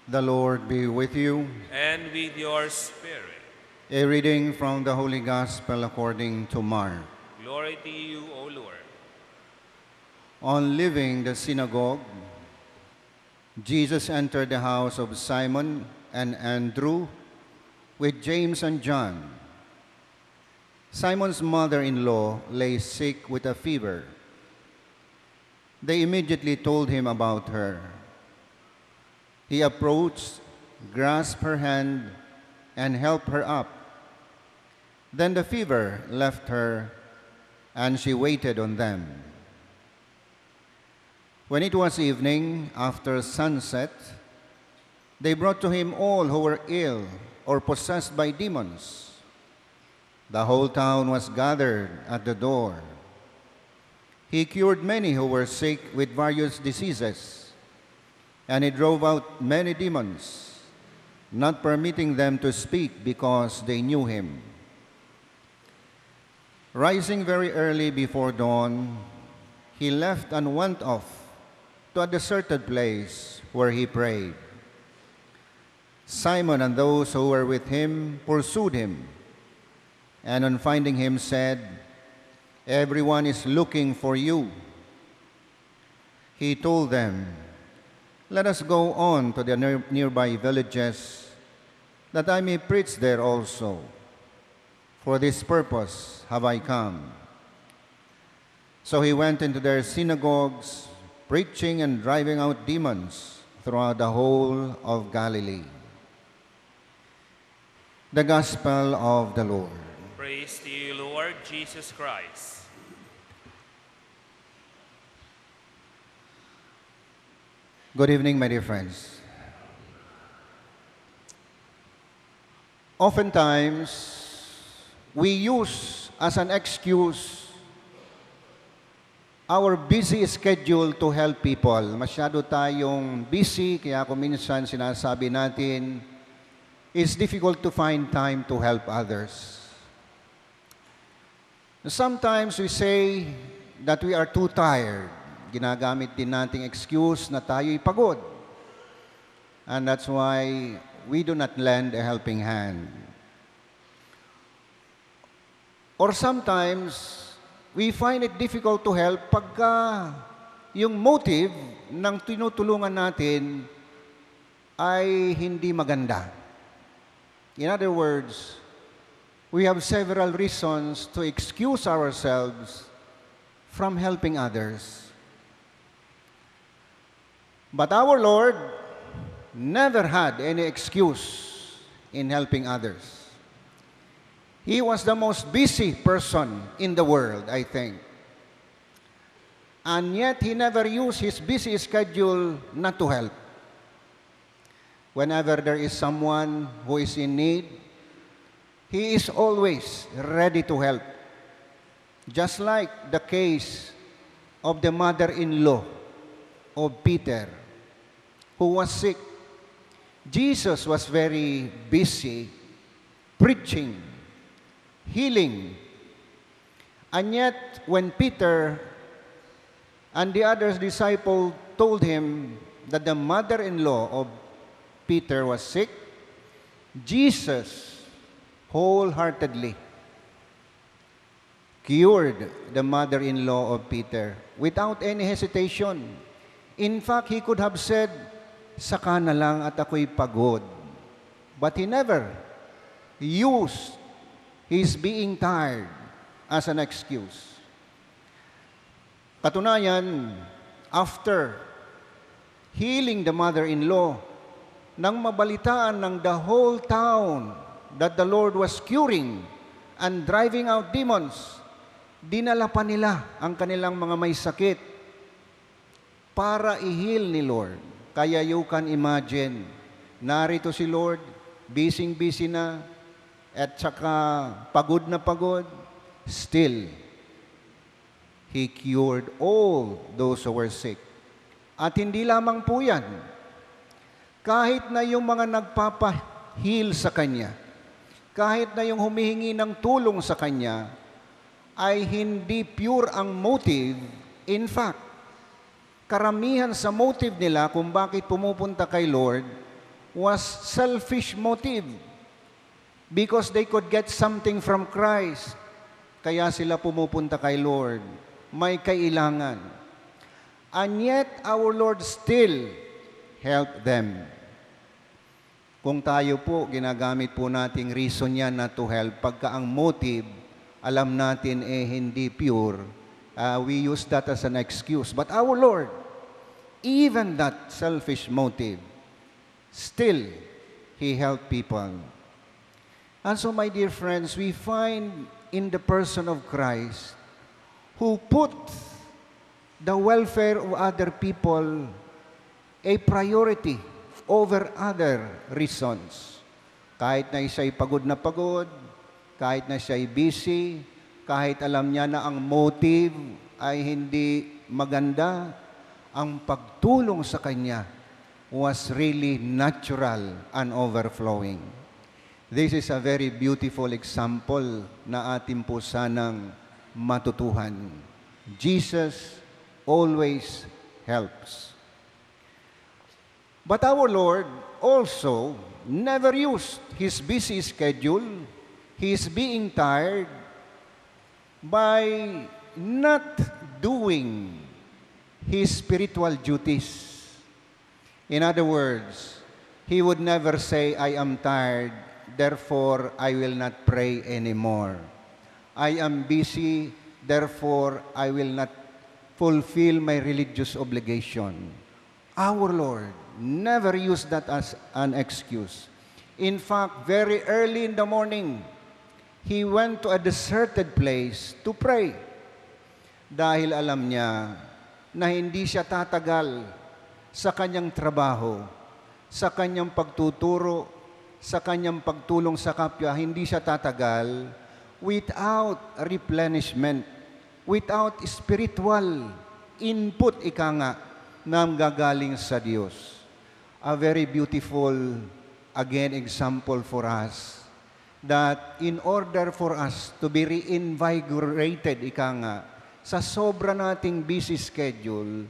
The Lord be with you. And with your spirit. A reading from the Holy Gospel according to Mark. Glory to you, O Lord. On leaving the synagogue, Jesus entered the house of Simon and Andrew with James and John. Simon's mother-in-law lay sick with a fever. They immediately told him about her. He approached, grasped her hand, and helped her up. Then the fever left her, and she waited on them. When it was evening, after sunset, they brought to him all who were ill or possessed by demons. The whole town was gathered at the door. He cured many who were sick with various diseases, and he drove out many demons, not permitting them to speak because they knew him. Rising very early before dawn, he left and went off to a deserted place where he prayed. Simon and those who were with him pursued him, and on finding him said, "Everyone is looking for you." He told them, "Let us go on to the nearby villages, that I may preach there also. For this purpose have I come." So he went into their synagogues, preaching and driving out demons throughout the whole of Galilee. The Gospel of the Lord. Praise to you, Lord Jesus Christ. Good evening, my dear friends. Oftentimes, we use as an excuse our busy schedule to help people. Masyado tayong busy, kaya kung minsan sinasabi natin, it's difficult to find time to help others. Sometimes we say that we are too tired. Ginagamit din nating excuse na tayo'y pagod. And that's why we do not lend a helping hand. Or sometimes, we find it difficult to help pagka yung motive ng tinutulungan natin ay hindi maganda. In other words, we have several reasons to excuse ourselves from helping others. But our Lord never had any excuse in helping others. He was the most busy person in the world, I think. And yet, he never used his busy schedule not to help. Whenever there is someone who is in need, he is always ready to help. Just like the case of the mother-in-law of Peter, who was sick. Jesus was very busy preaching, healing. And yet, when Peter and the other disciple told him that the mother-in-law of Peter was sick, Jesus wholeheartedly cured the mother-in-law of Peter without any hesitation. In fact, he could have said, "Saka na lang at ako'y pagod." But he never used his being tired as an excuse. Katunayan, after healing the mother-in-law, nang mabalitaan ng the whole town that the Lord was curing and driving out demons, dinala pa nila ang kanilang mga may sakit para i-heal ni Lord. Kaya you can imagine, narito si Lord, busy-busy na, at saka pagod na pagod, still, He cured all those who were sick. At hindi lamang po yan, kahit na yung mga nagpapa-heal sa Kanya, kahit na yung humihingi ng tulong sa Kanya, ay hindi pure ang motive. In fact, karamihan sa motive nila kung bakit pumupunta kay Lord was selfish motive because they could get something from Christ. Kaya sila pumupunta kay Lord. May kailangan. And yet, our Lord still helped them. Kung tayo po, ginagamit po nating reason yan na to help. Pagka ang motive, alam natin hindi pure, we use that as an excuse. But our Lord, even that selfish motive, still, He helped people. And so, my dear friends, we find in the person of Christ who put the welfare of other people a priority over other reasons. Kahit na siya'y pagod na pagod, kahit na siya'y busy, kahit alam niya na ang motive ay hindi maganda, ang pagtulong sa kanya was really natural and overflowing. This is a very beautiful example na atin po sanang matutuhan. Jesus always helps. But our Lord also never used His busy schedule, His being tired, by not doing His spiritual duties. In other words, He would never say, I am tired, therefore I will not pray anymore. I am busy, therefore I will not fulfill my religious obligation. Our Lord never used that as an excuse. In fact, very early in the morning, He went to a deserted place to pray. Dahil alam niya na hindi siya tatagal sa kanyang trabaho, sa kanyang pagtuturo, sa kanyang pagtulong sa kapwa, hindi siya tatagal without replenishment, without spiritual input, ika nga, na gagaling sa Diyos. A very beautiful, again, example for us that in order for us to be reinvigorated, ika nga, sa sobra nating busy schedule,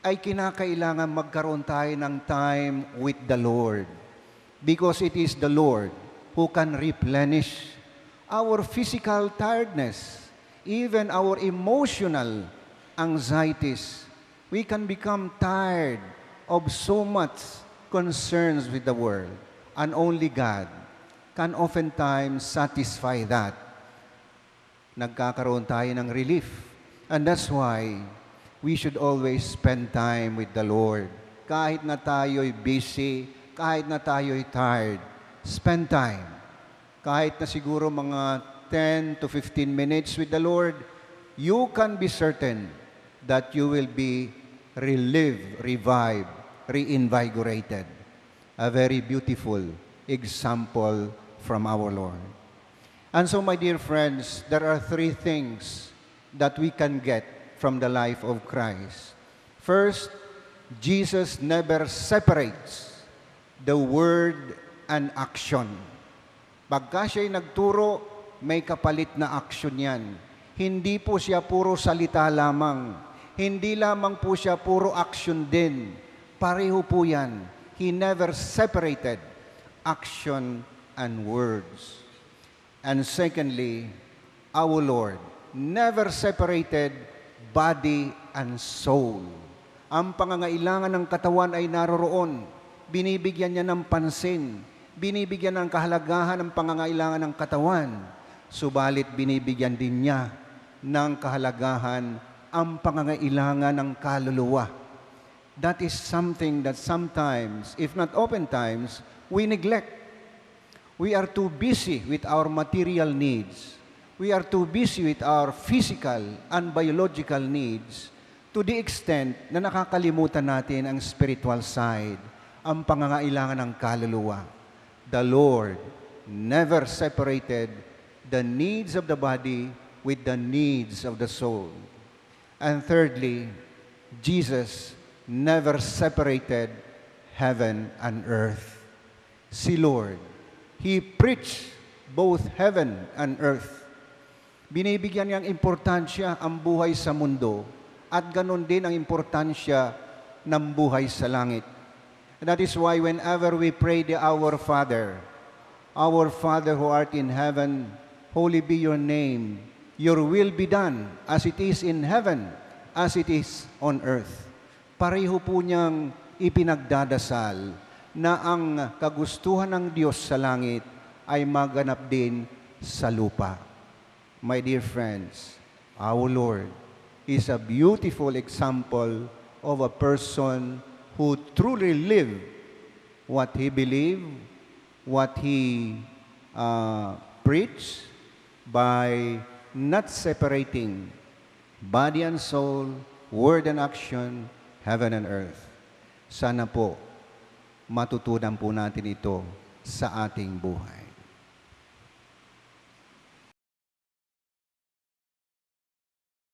ay kinakailangan magkaroon tayo ng time with the Lord. Because it is the Lord who can replenish our physical tiredness, even our emotional anxieties. We can become tired of so much concerns with the world, and only God can oftentimes satisfy that. Nagkakaroon tayo ng relief. And that's why we should always spend time with the Lord. Kahit na tayo'y busy, kahit na tayo'y tired, spend time. Kahit na siguro mga 10 to 15 minutes with the Lord, you can be certain that you will be relieved, revived, reinvigorated. A very beautiful example from our Lord. And so, my dear friends, there are three things that we can get from the life of Christ. First, Jesus never separates the word and action. Pagka siya'y nagturo, may kapalit na action yan. Hindi po siya puro salita lamang. Hindi lamang po siya puro action din. Pareho po yan. He never separated action and words. And secondly, our Lord never separated body and soul. Ang pangangailangan ng katawan ay naroroon. Binibigyan niya ng pansin. Binibigyan ng kahalagahan ng pangangailangan ng katawan. Subalit binibigyan din niya ng kahalagahan ang pangangailangan ng kaluluwa. That is something that sometimes, if not oftentimes, we neglect. We are too busy with our material needs. We are too busy with our physical and biological needs to the extent na nakakalimutan natin ang spiritual side, ang pangangailangan ng kaluluwa. The Lord never separated the needs of the body with the needs of the soul. And thirdly, Jesus never separated heaven and earth. Si Lord, He preached both heaven and earth. Binibigyan niyang importansya ang buhay sa mundo at ganon din ang importansya ng buhay sa langit. And that is why whenever we pray the Our Father who art in heaven, holy be your name, your will be done as it is in heaven, as it is on earth. Pareho po niyang ipinagdadasal na ang kagustuhan ng Diyos sa langit ay maganap din sa lupa. My dear friends, our Lord is a beautiful example of a person who truly lived what He believed, what He preached, by not separating body and soul, word and action, heaven and earth. Sana po, matutunan po natin ito sa ating buhay.